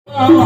Thank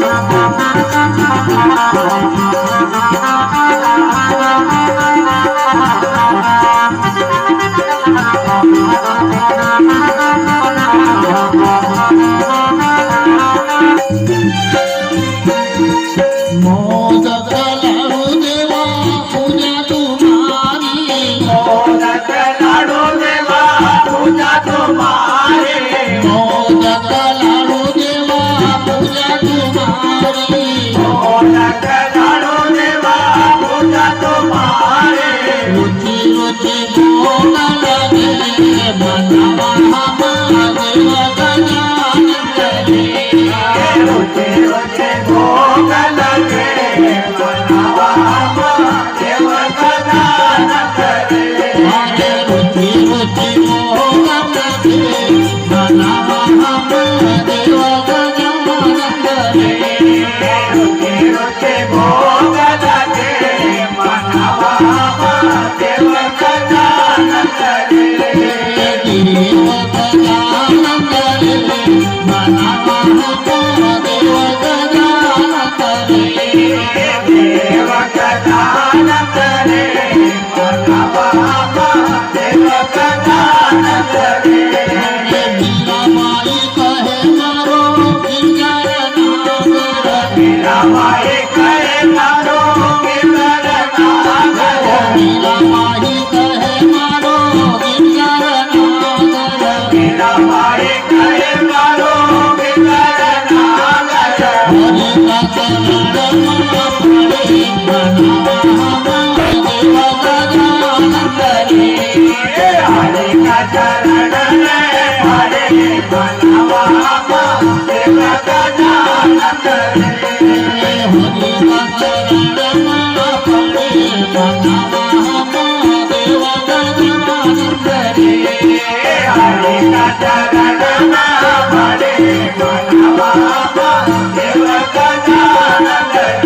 you. Modak लाडू देवा पूजा तुम्हारी मोदक लाडू देवा पूजा तुम्हारी मोदक लाडू देवा पूजा तुम्हारी मोदक लाडू देवा पूजा तुम्हारी रुचि रुचि भोग लगे मनवा महादेव गजानन करे रुचि रुचि भोग लगे मनवा महादेव गजानन करे हरे रुचि रुचि भोग लगे मनवा महादेव गजानन करे रुचि रुचि भोग लगे मनवा महादेव गजानन करे देव गजानन करे मनवा महादेव गजानन करे देव गजानन करे मनवा महादेव गजानन करे मीराबाई कहे मारो गिरधर नागर मीराबाई कहे मारो गिरधर नागर मीराबाई कहे मारो गिरधर नागर मीराबाई कहे मारो गिरधर नागर हरि का चरण मा पड़े मनवा महादेव गजानन करे हरे का चरण में पड़े मनवा महादेव गजानन करे हरि का चरण मा पड़े मनवा महादेव गजानन करे हरे का चरण में पड़े मनवा महादेव गजानन करे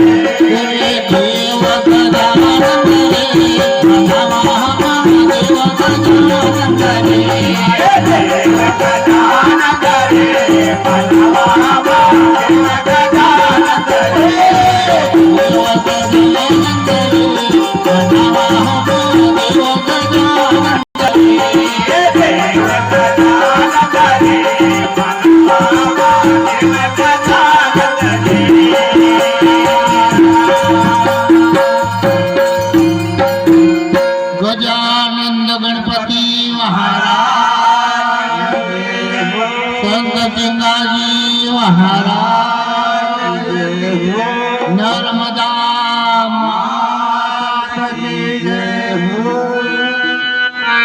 देव गजानन करे मनवा महादेव गजानन करे देव गजानन करे मनवा महादेव गजानन करे देव गजानन करे मनवा महादेव गजानन करे देव गजानन करे मनवा महादेव गजानन करे गजानंद गणपती महाराज संत चिंगाजी महाराज नर्मदा